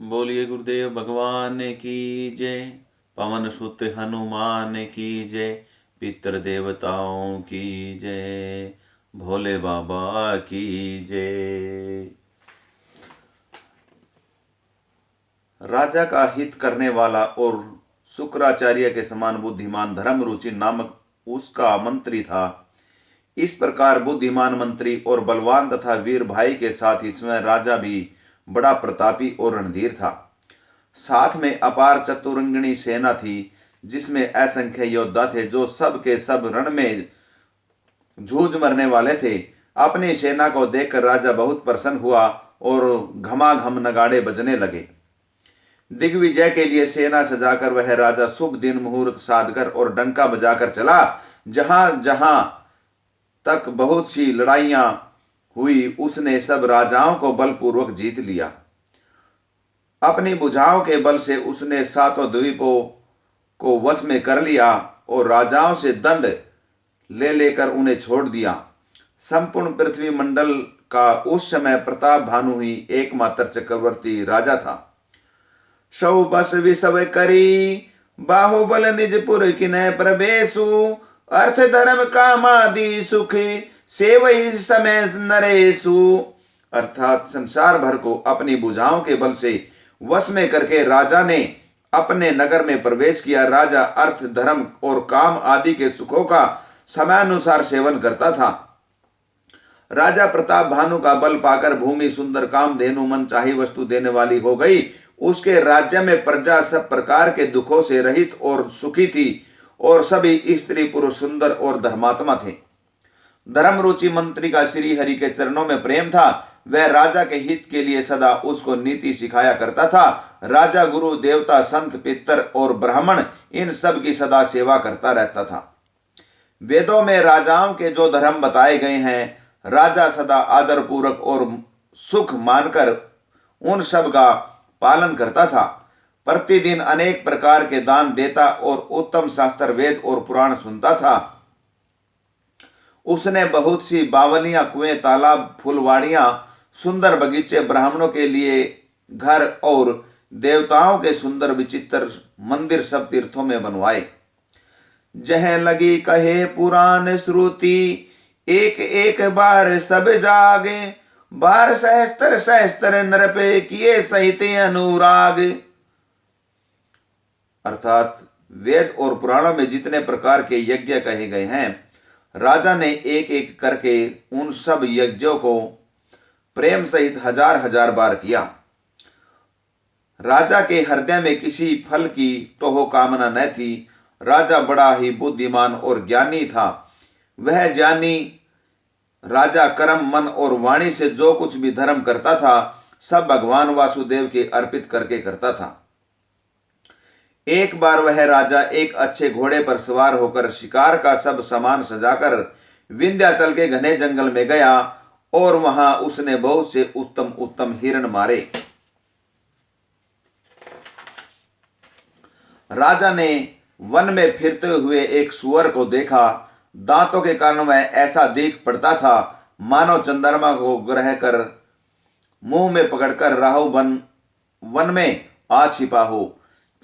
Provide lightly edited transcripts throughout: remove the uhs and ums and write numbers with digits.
बोलिए गुरुदेव भगवान की जय। पवन सुत हनुमान की जय। पितृ देवताओं की जय। भोले बाबा की जय। राजा का हित करने वाला और शुक्राचार्य के समान बुद्धिमान धर्मरुचि नामक उसका मंत्री था। इस प्रकार बुद्धिमान मंत्री और बलवान तथा वीर भाई के साथ ही स्वयं राजा भी बड़ा प्रतापी और रणधीर था। साथ में अपार चतुरंगिणी सेना थी, जिसमें असंख्य योद्धा थे जो सब के सब रण में जूझ मरने वाले थे। अपनी सेना को देखकर राजा बहुत प्रसन्न हुआ और घमाघम नगाड़े बजने लगे। दिग्विजय के लिए सेना सजाकर वह राजा शुभ दिन मुहूर्त साधकर और डंका बजाकर चला। जहां जहां तक बहुत सी लड़ाइयां हुई, उसने सब राजाओं को बलपूर्वक जीत लिया। अपनी भुजाओं के बल से उसने सातों द्वीपों को वश में कर लिया और राजाओं से दंड ले लेकर उन्हें छोड़ दिया। संपूर्ण पृथ्वी मंडल का उस समय प्रताप भानु ही एकमात्र चक्रवर्ती राजा था। सौ बस विसव करी बाहुबल निजपुर किनय प्रवेशु, अर्थ धर्म कामादि सुख सेवई समय नरेशु। अर्थात संसार भर को अपनी भुजाओं के बल से वश में करके राजा ने अपने नगर में प्रवेश किया। राजा अर्थ धर्म और काम आदि के सुखों का समयानुसार सेवन करता था। राजा प्रताप भानु का बल पाकर भूमि सुंदर कामधेनु मन चाही वस्तु देने वाली हो गई। उसके राज्य में प्रजा सब प्रकार के दुखों से रहित और सुखी थी और सभी स्त्री पुरुष सुंदर और धर्मात्मा थे। धर्मरुचि मंत्री का श्री हरि के चरणों में प्रेम था। वह राजा के हित के लिए सदा उसको नीति सिखाया करता था। राजा गुरु देवता संत पितर और ब्राह्मण इन सब की सदा सेवा करता रहता था। वेदों में राजाओं के जो धर्म बताए गए हैं, राजा सदा आदर पूर्वक और सुख मानकर उन सब का पालन करता था। प्रतिदिन अनेक प्रकार के दान देता और उत्तम शास्त्र वेद और पुराण सुनता था। उसने बहुत सी बावलियां, कुएं, तालाब, फुलवाड़ियां, सुंदर बगीचे, ब्राह्मणों के लिए घर और देवताओं के सुंदर विचित्र मंदिर सब तीर्थों में बनवाए। जह लगी कहे पुराण श्रुति, एक एक बार सब जागे, बार सहस्त्र सहस्त्र नरपे किए सहित अनुराग। अर्थात वेद और पुराणों में जितने प्रकार के यज्ञ कहे गए हैं, राजा ने एक एक करके उन सब यज्ञों को प्रेम सहित हजार हजार बार किया। राजा के हृदय में किसी फल की टोह कामना न थी। राजा बड़ा ही बुद्धिमान और ज्ञानी था। वह ज्ञानी राजा कर्म मन और वाणी से जो कुछ भी धर्म करता था, सब भगवान वासुदेव के अर्पित करके करता था। एक बार वह राजा एक अच्छे घोड़े पर सवार होकर शिकार का सब सामान सजाकर विंध्याचल के घने जंगल में गया और वहां उसने बहुत से उत्तम उत्तम हिरण मारे। राजा ने वन में फिरते हुए एक सुअर को देखा। दांतों के कारण वह ऐसा दिख पड़ता था मानो चंद्रमा को ग्रह कर मुंह में पकड़कर राहु वन में आ छिपा हो।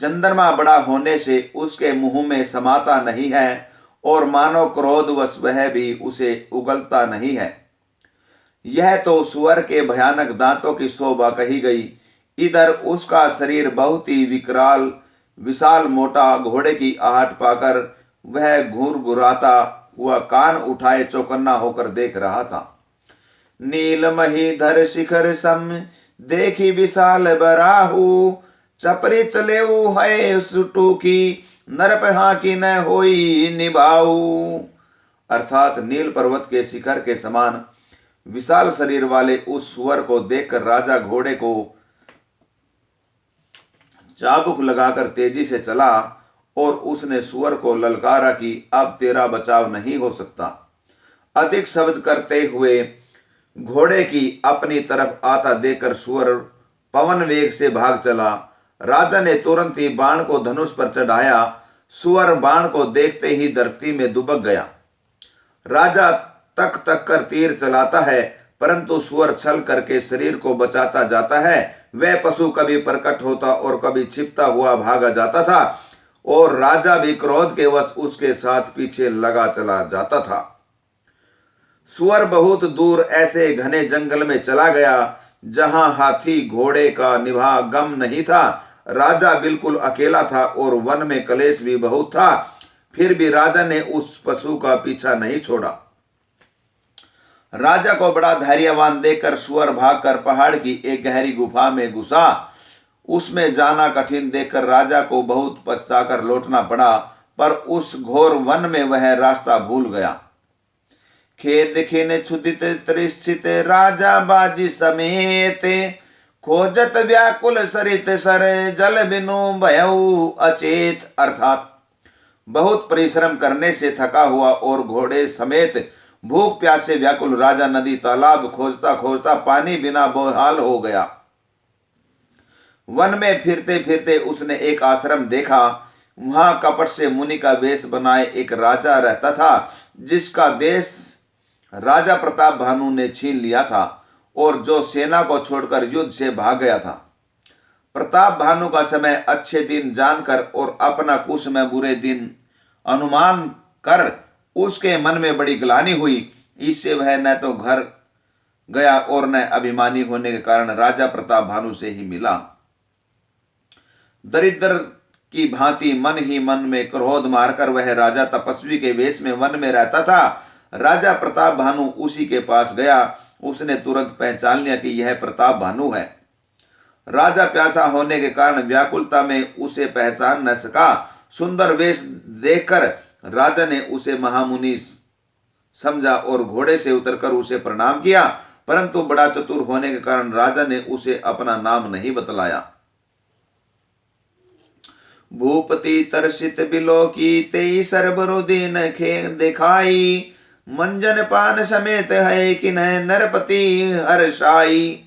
चंद्रमा बड़ा होने से उसके मुंह में समाता नहीं है और मानो क्रोधवश वह भी उसे उगलता नहीं है। यह तो सुअर के भयानक दांतों की शोभा कही गई। इधर उसका शरीर बहुत ही विशाल मोटा, घोड़े की आहट पाकर वह घुरघुराता हुआ कान उठाए चौकन्ना होकर देख रहा था। नीलमही शिखर सम देखी विशाल बराहू, चपरे चले है सुटू की नरप हाँ की न होई निभाऊ। अर्थात नील पर्वत के शिखर के समान विशाल शरीर वाले उस सुअर को देखकर राजा घोड़े को चाबुक लगाकर तेजी से चला और उसने सुअर को ललकारा कि अब तेरा बचाव नहीं हो सकता। अधिक शब्द करते हुए घोड़े की अपनी तरफ आता देखकर सुअर पवन वेग से भाग चला। राजा ने तुरंत ही बाण को धनुष पर चढ़ाया। सुअर बाण को देखते ही धरती में दुबक गया। राजा तक कर तीर चलाता है, परंतु सुअर छल करके शरीर को बचाता जाता है। वह पशु कभी प्रकट होता और कभी छिपता हुआ भागा जाता था, और राजा भी क्रोध के वश उसके साथ पीछे लगा चला जाता था। सुअर बहुत दूर ऐसे घने जंगल में चला गया जहां हाथी घोड़े का निभा गम नहीं था। राजा बिल्कुल अकेला था और वन में कलेश भी बहुत था। फिर भी राजा ने उस पशु का पीछा नहीं छोड़ा। राजा को बड़ा धैर्यवान देखकर सुअर भागकर पहाड़ की एक गहरी गुफा में घुसा। उसमें जाना कठिन देखकर राजा को बहुत पछताकर लौटना पड़ा, पर उस घोर वन में वह रास्ता भूल गया। खेद खिन क्षुदित त्रिषित राजा बाजी समेत, खोजत व्याकुल सरित सर जल बिनु भयउ अचेत। अर्थात बहुत परिश्रम करने से थका हुआ और घोड़े समेत भूख प्यास से व्याकुल राजा नदी तालाब खोजता खोजता पानी बिना बेहाल हो गया। वन में फिरते फिरते उसने एक आश्रम देखा। वहां कपट से मुनि का वेश बनाए एक राजा रहता था, जिसका देश राजा प्रताप भानु ने छीन लिया था और जो सेना को छोड़कर युद्ध से भाग गया था। प्रताप भानु का समय अच्छे दिन जानकर और अपना कुश में बुरे दिन अनुमान कर उसके मन में बड़ी ग्लानि हुई। इससे वह न तो घर गया और न अभिमानी होने के कारण राजा प्रताप भानु से ही मिला। दरिद्र की भांति मन ही मन में क्रोध मारकर वह राजा तपस्वी के वेश में वन में रहता था। राजा प्रताप भानु उसी के पास गया। उसने तुरंत पहचान लिया कि यह प्रताप भानु है। राजा प्यासा होने के कारण व्याकुलता में उसे पहचान न सका। सुंदर वेश देखकर राजा ने उसे महामुनि समझा और घोड़े से उतरकर उसे प्रणाम किया, परंतु बड़ा चतुर होने के कारण राजा ने उसे अपना नाम नहीं बतलाया। भूपति तरसित बिलो की तेई सरबरुदीन खे दिखाई, मंजन पान समेत है कि नरपति हर्षाई।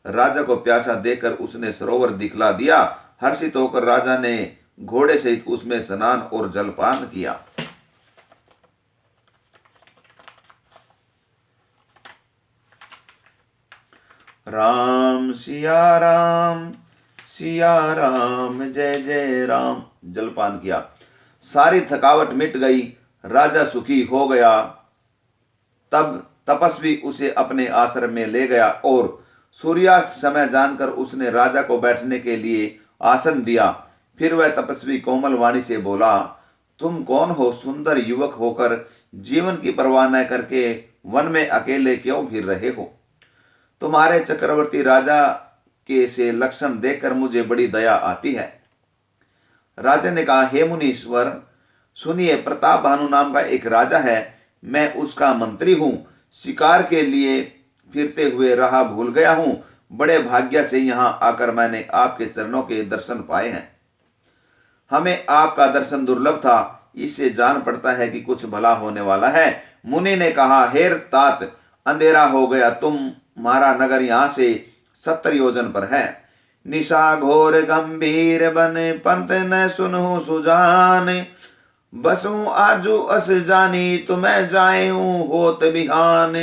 राजा को प्यासा देखकर उसने सरोवर दिखला दिया। हर्षित होकर राजा ने घोड़े सहित उसमें स्नान और जलपान किया। राम सिया राम जय जय राम जलपान किया। सारी थकावट मिट गई। राजा सुखी हो गया। तब तपस्वी उसे अपने आश्रम में ले गया और सूर्यास्त समय जानकर उसने राजा को बैठने के लिए आसन दिया। फिर वह तपस्वी कोमल वाणी से बोला, तुम कौन हो? सुंदर युवक होकर जीवन की परवाह न करके वन में अकेले क्यों फिर रहे हो? तुम्हारे चक्रवर्ती राजा के से लक्षण देखकर मुझे बड़ी दया आती है। राजा ने कहा, हे मुनीश्वर सुनिए, प्रताप भानु नाम का एक राजा है। मैं उसका मंत्री हूं। शिकार के लिए फिरते हुए राह भूल गया हूं। बड़े भाग्य से यहां आकर मैंने आपके चरणों के दर्शन पाए हैं। हमें आपका दर्शन दुर्लभ था, इससे जान पड़ता है कि कुछ भला होने वाला है। मुनि ने कहा, हे तात, अंधेरा हो गया। तुम्हारा नगर यहाँ से 70 योजन पर है। निशा घोर गंभीर बन पंत न सुनहु सुजान, बसु आजू अस जानी तुम्हें जाऊं होत बिहान।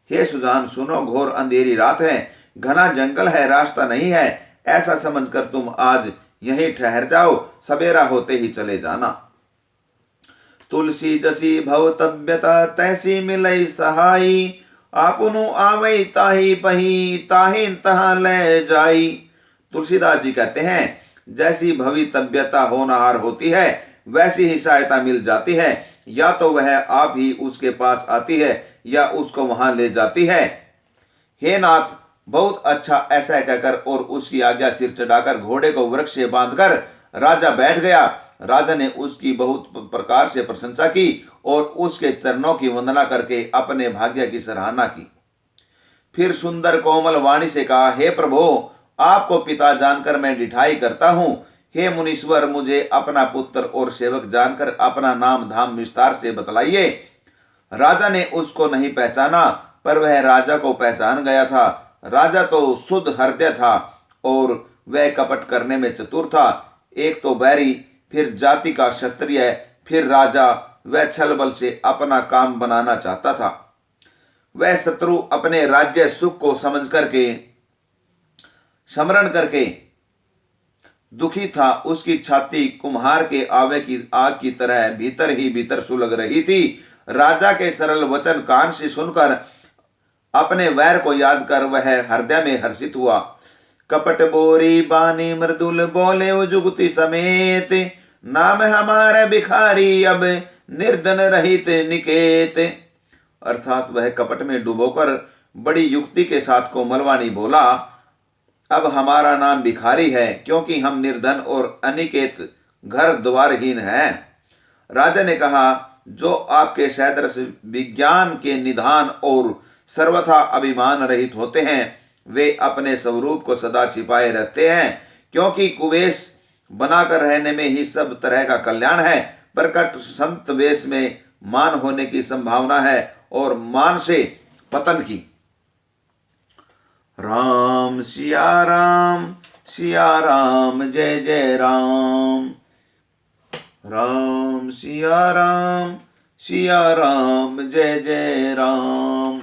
हे सुजान सुनो, घोर अंधेरी रात है, घना जंगल है, रास्ता नहीं है। ऐसा समझकर तुम आज यहीं ठहर जाओ, सवेरा होते ही चले जाना। तुलसी जसी भवतव्यता तैसी मिलई सहाई, आपनु आवई ताही पही ताही तहाँ ले जाई। तुलसीदास जी कहते हैं, जैसी भवितव्यता होनहार होती है वैसी ही सहायता मिल जाती है। या तो वह आप ही उसके पास आती है या उसको वहां ले जाती है। हे नाथ, बहुत अच्छा। ऐसा कहकर और उसकी आज्ञा सिर चढ़ाकर घोड़े को वृक्ष से बांधकर राजा बैठ गया। राजा ने उसकी बहुत प्रकार से प्रशंसा की और उसके चरणों की वंदना करके अपने भाग्य की सराहना की। फिर सुंदर कोमल वाणी से कहा, हे प्रभु, आपको पिता जानकर मैं डिठाई करता हूं। हे मुनीश्वर, मुझे अपना पुत्र और सेवक जानकर अपना नाम धाम विस्तार से बतलाइए। राजा ने उसको नहीं पहचाना, पर वह राजा को पहचान गया था। राजा तो शुद्ध हृदय था और वह कपट करने में चतुर था। एक तो बैरी, फिर जाति का क्षत्रिय, फिर राजा। वह छल बल से अपना काम बनाना चाहता था। वह शत्रु अपने राज्य सुख को समझ करके स्मरण करके दुखी था। उसकी छाती कुम्हार के आवे की आग की तरह भीतर ही भीतर सुलग रही थी। राजा के सरल वचन कान से सुनकर अपने वैर को याद कर वह हृदय में हर्षित हुआ। कपट बोरी बानी मृदुल बोले वो जुगति समेत, नाम हमारा भिखारी अब निर्धन रहित निकेत। अर्थात वह कपट में डुबोकर बड़ी युक्ति के साथ कोमलवाणी बोला, अब हमारा नाम भिखारी है, क्योंकि हम निर्धन और अनिकेत घर द्वारहीन हैं। राजा ने कहा, जो आपके सदृश विज्ञान के निधान और सर्वथा अभिमान रहित होते हैं, वे अपने स्वरूप को सदा छिपाए रहते हैं, क्योंकि कुवेश बनाकर रहने में ही सब तरह का कल्याण है। प्रकट संत वेश में मान होने की संभावना है और मान से पतन की। राम सिया राम जय जय राम। राम सिया राम जय जय राम।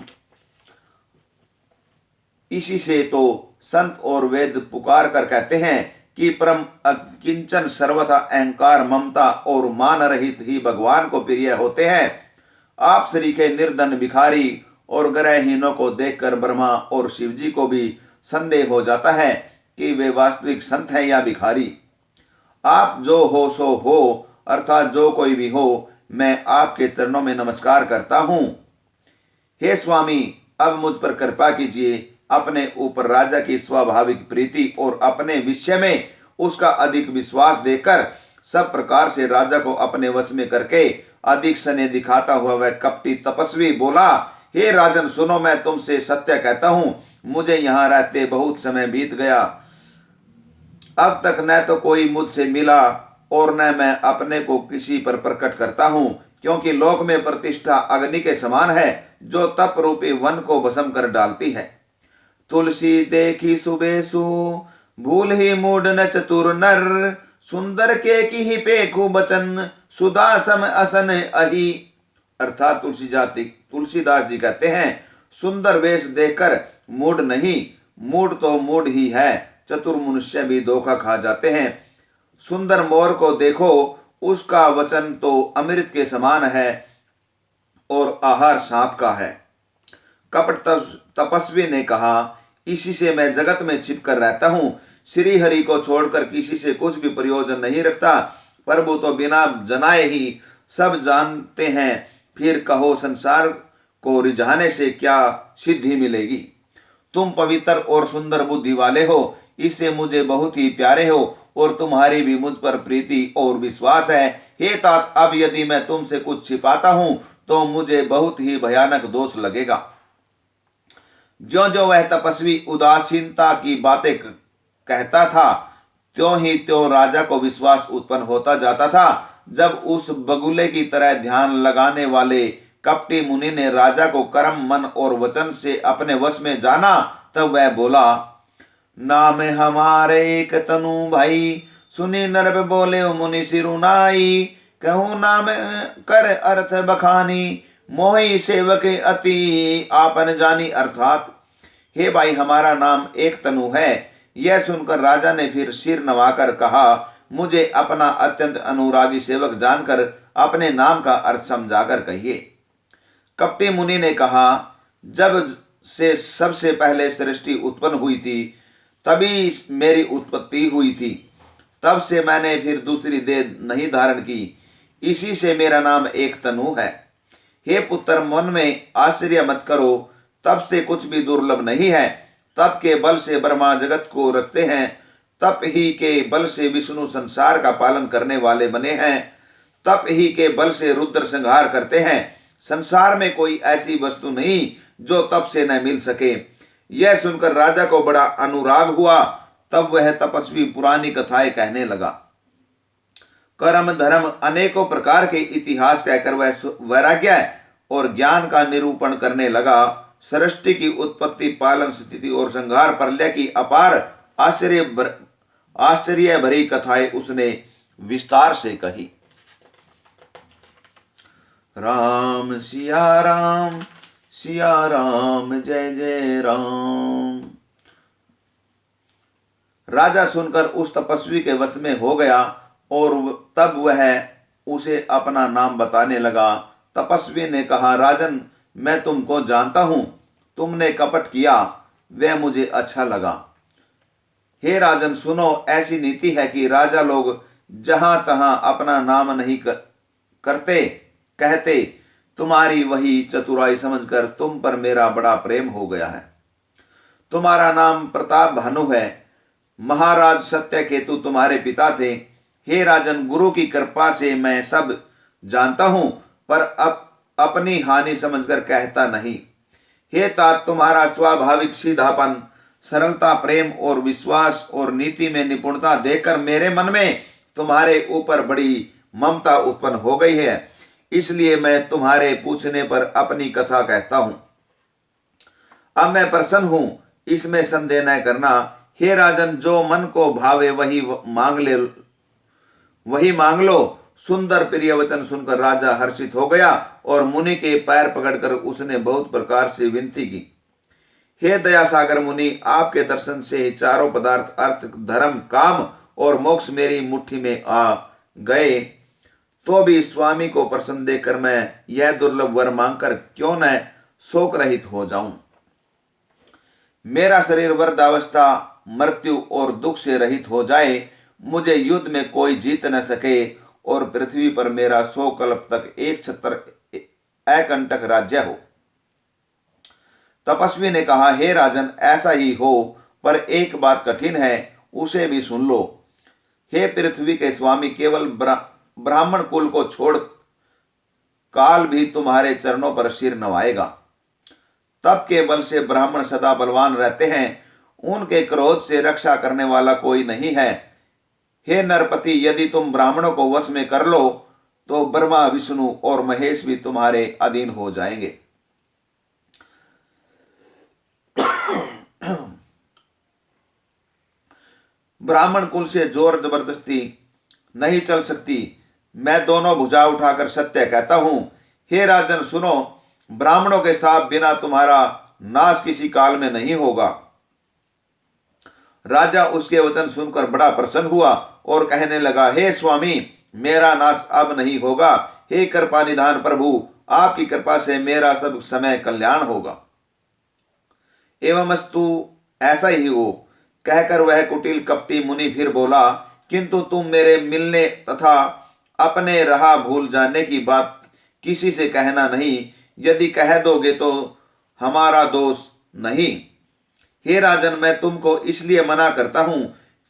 इसी से तो संत और वेद पुकार कर कहते हैं कि परम किंचन सर्वथा अहंकार ममता और मान रहित ही भगवान को प्रिय होते हैं। आप श्री के निर्धन भिखारी और ग्रहहीनों को देखकर ब्रह्मा और शिव जी को भी संदेह हो जाता है कि वे वास्तविक संत हैं या भिखारी। आप जो हो सो हो, अर्थात जो कोई भी हो, मैं आपके चरणों में नमस्कार करता हूं। हे स्वामी, अब मुझ पर कृपा कीजिए। अपने ऊपर राजा की स्वाभाविक प्रीति और अपने विषय में उसका अधिक विश्वास देकर सब प्रकार से राजा को अपने वश में करके अधिक स्नेह दिखाता हुआ वह कपटी तपस्वी बोला, हे राजन सुनो, मैं तुमसे सत्य कहता हूं, मुझे यहाँ रहते बहुत समय बीत गया। अब तक न तो कोई मुझसे मिला और न मैं अपने को किसी पर प्रकट करता हूं, क्योंकि लोक में प्रतिष्ठा अग्नि के समान है, जो तप रूपी वन को भस्म कर डालती है। तुलसी देखी सुबेसु भूल ही मूड न चतुर नर, सुंदर के की ही पेखु बचन सुधा सम असन अहि। अर्थात तुलसीदास जी कहते हैं, सुंदर वेश देखकर मूड नहीं, मूड तो मूड ही है, चतुर मनुष्य भी धोखा खा जाते हैं। सुंदर मोर को देखो, उसका वचन तो अमृत के समान है और आहार सांप का है। कपट तपस्वी ने कहा, इसी से मैं जगत में छिप कर रहता हूँ, श्री हरि को छोड़कर किसी से कुछ भी प्रयोजन नहीं रखता। प्रभु तो बिना जनाए ही सब जानते हैं, फिर कहो संसार को रिझाने से क्या सिद्धि मिलेगी। तुम पवित्र और सुंदर बुद्धि वाले हो, इससे मुझे बहुत ही प्यारे हो और तुम्हारी भी मुझ पर प्रीति और विश्वास है। हे तात, अब यदि मैं तुमसे कुछ छिपाता हूं तो मुझे बहुत ही भयानक दोष लगेगा। ज्यो ज्यो वह तपस्वी उदासीनता की बातें कहता था, त्यों ही त्यों राजा को विश्वास उत्पन्न होता जाता था। जब उस बगुले की तरह ध्यान लगाने वाले कपटी मुनि ने राजा को कर्म मन और वचन से अपने वश में जाना, तब वह बोला, नाम हमारे एक तनु भाई, सुनी नरब बोले मुनि सिरुनाई, कहूँ नाम कर अर्थ बखानी, मोही सेवक अति आपन जानी। अर्थात, हे भाई, हमारा नाम एक तनु है। यह सुनकर राजा ने फिर सिर नवाकर कहा, मुझे अपना अत्यंत अनुरागी सेवक जानकर अपने नाम का अर्थ समझाकर कहिए। कपटी मुनि ने कहा, जब से सबसे पहले सृष्टि उत्पन्न हुई थी, तभी मेरी उत्पत्ति हुई थी, तब से मैंने फिर दूसरी देह नहीं धारण की, इसी से मेरा नाम एक तनु है। हे पुत्र, मन में आश्चर्य मत करो, तप से कुछ भी दुर्लभ नहीं है। तप के बल से ब्रह्मा जगत को रखते हैं, तप ही के बल से विष्णु संसार का पालन करने वाले बने हैं, तप ही के बल से रुद्र संहार करते हैं। संसार में कोई ऐसी वस्तु नहीं जो तप से न मिल सके। यह सुनकर राजा को बड़ा अनुराग हुआ। तब वह तपस्वी पुरानी कथाएं कहने लगा। कर्म धर्म अनेकों प्रकार के इतिहास कहकर वह वैराग्य और ज्ञान का निरूपण करने लगा। सृष्टि की उत्पत्ति, पालन, स्थिति और संहार, प्रलय की अपार आश्चर्य भरी कथाएं उसने विस्तार से कही। राम सिया राम जय जय राम। राजा सुनकर उस तपस्वी के वश में हो गया और तब वह उसे अपना नाम बताने लगा। तपस्वी ने कहा, राजन, मैं तुमको जानता हूं, तुमने कपट किया, वह मुझे अच्छा लगा। हे राजन, सुनो, ऐसी नीति है कि राजा लोग जहां तहां अपना नाम नहीं करते कहते। तुम्हारी वही चतुराई समझकर तुम पर मेरा बड़ा प्रेम हो गया है। तुम्हारा नाम प्रताप भानु है। महाराज सत्यकेतु तुम्हारे पिता थे। हे राजन, गुरु की कृपा से मैं सब जानता हूं, पर अब अपनी हानि समझकर कहता नहीं। हे तात, तुम्हारा स्वाभाविक सीधापन, सरलता, प्रेम और विश्वास और नीति में निपुणता देखकर मेरे मन में तुम्हारे ऊपर बड़ी ममता उत्पन्न हो गई है। इसलिए मैं तुम्हारे पूछने पर अपनी कथा कहता हूं। अब मैं प्रसन्न हूं, इसमें संदेह न करना। हे राजन, जो मन को भावे वही मांग लो। सुंदर प्रिय वचन सुनकर राजा हर्षित हो गया और मुनि के पैर पकड़कर उसने बहुत प्रकार से विनती की। हे दया सागर मुनि, आपके दर्शन से चारों पदार्थ, अर्थ, धर्म, काम और मोक्ष मेरी मुट्ठी में आ गए। तो भी स्वामी को प्रसन्न देखकर मैं यह दुर्लभ वर मांगकर क्यों न शोक रहित हो जाऊं। मेरा शरीर वृद्धावस्था, मृत्यु और दुख से रहित हो जाए, मुझे युद्ध में कोई जीत न सके और पृथ्वी पर मेरा 100 कल्प तक एक छत्र अकंटक राज्य हो। तपस्वी ने कहा, हे राजन, ऐसा ही हो, पर एक बात कठिन है, उसे भी सुन लो। हे पृथ्वी के स्वामी, केवल ब्राह्मण कुल को छोड़ काल भी तुम्हारे चरणों पर सिर नवाएगा। तप के बल से ब्राह्मण सदा बलवान रहते हैं, उनके क्रोध से रक्षा करने वाला कोई नहीं है। हे नरपति, यदि तुम ब्राह्मणों को वश में कर लो तो ब्रह्मा, विष्णु और महेश भी तुम्हारे अधीन हो जाएंगे। ब्राह्मण कुल से जोर जबरदस्ती नहीं चल सकती। मैं दोनों भुजा उठाकर सत्य कहता हूं। हे राजन, सुनो, ब्राह्मणों के साथ बिना तुम्हारा नाश किसी काल में नहीं होगा। राजा उसके वचन सुनकर बड़ा प्रसन्न हुआ और कहने लगा, हे स्वामी, मेरा नाश अब नहीं होगा। हे कृपा निधान प्रभु, आपकी कृपा से मेरा सब समय कल्याण होगा। एवमस्तु, ऐसा ही हो। कहकर वह कुटिल कपटी मुनि फिर बोला, किंतु तुम मेरे मिलने तथा अपने राह भूल जाने की बात किसी से कहना नहीं। यदि कह दोगे तो हमारा दोष नहीं। हे राजन, मैं तुमको इसलिए मना करता हूं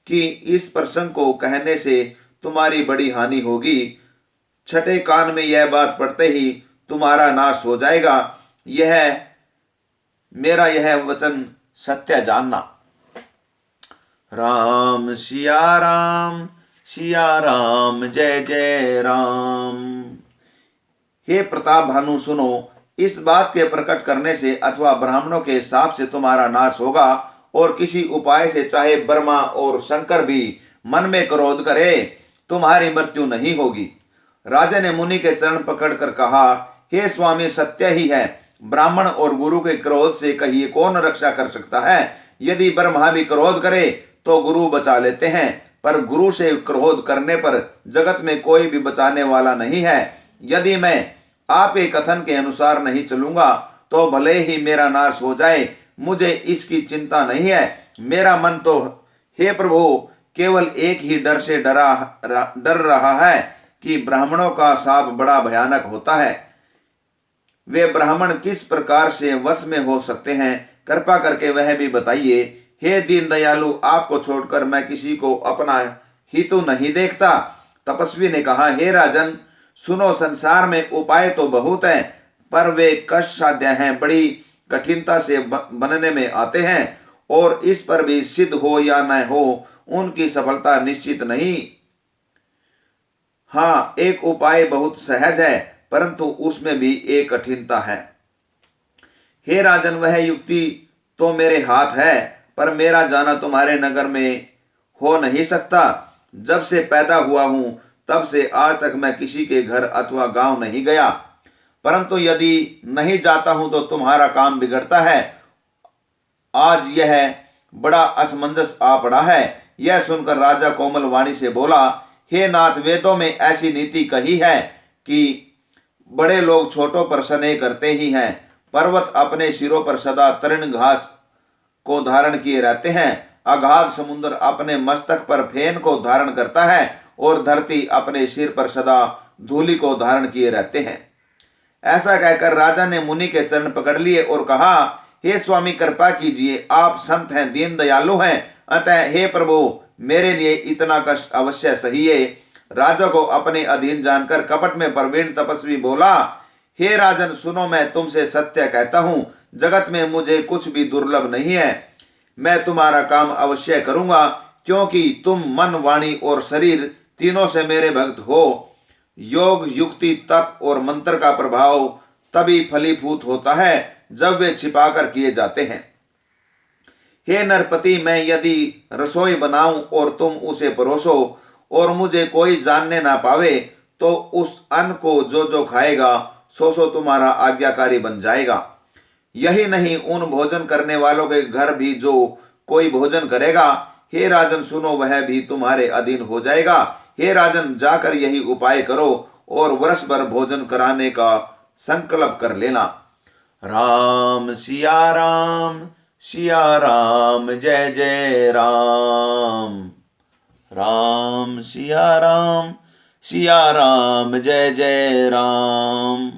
कि इस प्रसंग को कहने से तुम्हारी बड़ी हानि होगी। छठे कान में यह बात पड़ते ही तुम्हारा नाश हो जाएगा। मेरा यह वचन सत्य जानना। राम सिया राम, सिया राम, जय जय राम। हे प्रताप भानु, सुनो, इस बात के प्रकट करने से अथवा ब्राह्मणों के शाप से तुम्हारा नाश होगा और किसी उपाय से चाहे ब्रह्मा और शंकर भी मन में क्रोध करे, तुम्हारी मृत्यु नहीं होगी। राजा ने मुनि के चरण पकड़कर कहा, हे स्वामी, सत्य ही है। ब्राह्मण और गुरु के क्रोध से कहिए कौन रक्षा कर सकता है। यदि ब्रह्मा भी क्रोध करे तो गुरु बचा लेते हैं, पर गुरु से क्रोध करने पर जगत में कोई भी बचाने वाला नहीं है। यदि मैं आपके कथन के अनुसार नहीं चलूंगा तो भले ही मेरा नाश हो जाए, मुझे इसकी चिंता नहीं है। मेरा मन तो, हे प्रभु, केवल एक ही डर से डर रहा है कि ब्राह्मणों का शाप बड़ा भयानक होता है। वे ब्राह्मण किस प्रकार से वश में हो सकते हैं, कृपा करके वह भी बताइए। हे दीन दयालु, आपको छोड़कर मैं किसी को अपना हितु नहीं देखता। तपस्वी ने कहा, हे राजन, सुनो, संसार में उपाय तो बहुत हैं, पर वे कष्ट साध्य हैं, बड़ी कठिनता से बनने में आते हैं और इस पर भी सिद्ध हो या न हो, उनकी सफलता निश्चित नहीं। हाँ, एक उपाय बहुत सहज है, परंतु उसमें भी एक कठिनता है। हे राजन, वह युक्ति तो मेरे हाथ है, पर मेरा जाना तुम्हारे नगर में हो नहीं सकता। जब से पैदा हुआ हूं तब से आज तक मैं किसी के घर अथवा गांव नहीं गया, परंतु यदि नहीं जाता हूं तो तुम्हारा काम बिगड़ता है। आज यह बड़ा असमंजस आ पड़ा है। यह सुनकर राजा कोमल वाणी से बोला, हे नाथ, वेदों में ऐसी नीति कही है कि बड़े लोग छोटों पर स्नेह करते ही हैं। पर्वत अपने सिरों पर सदा तृण घास को धारण किए रहते हैं, अगाध समुद्र अपने मस्तक पर फेन को धारण करता है और धरती अपने सिर पर सदा धूलि को धारण किए रहते हैं। ऐसा कहकर राजा ने मुनि के चरण पकड़ लिए और कहा, हे स्वामी, कृपा कीजिए, आप संत हैं, दीन दयालु हैं, अतः हे प्रभु, मेरे लिए इतना कष्ट अवश्य सहिए। राजा को अपने अधीन जानकर कपट में प्रवीण तपस्वी बोला, हे राजन, सुनो, मैं तुमसे सत्य कहता हूं, जगत में मुझे कुछ भी दुर्लभ नहीं है। मैं तुम्हारा काम अवश्य करूंगा, क्योंकि तुम मन, वाणी और शरीर तीनों से मेरे भक्त हो। योग, युक्ति, तप और मंत्र का प्रभाव तभी फलीभूत होता है जब वे छिपाकर किए जाते हैं। हे नरपति, मैं यदि रसोई बनाऊं और तुम उसे परोसो और मुझे कोई जानने ना पावे, तो उस अन्न को जो जो खाएगा सो तुम्हारा आज्ञाकारी बन जाएगा। यही नहीं, उन भोजन करने वालों के घर भी जो कोई भोजन करेगा, हे राजन सुनो, वह भी तुम्हारे अधीन हो जाएगा। हे राजन, जाकर यही उपाय करो और वर्ष भर भोजन कराने का संकल्प कर लेना। राम सिया राम, सिया राम, जय जय राम। राम सिया राम, सिया राम, जय जय राम।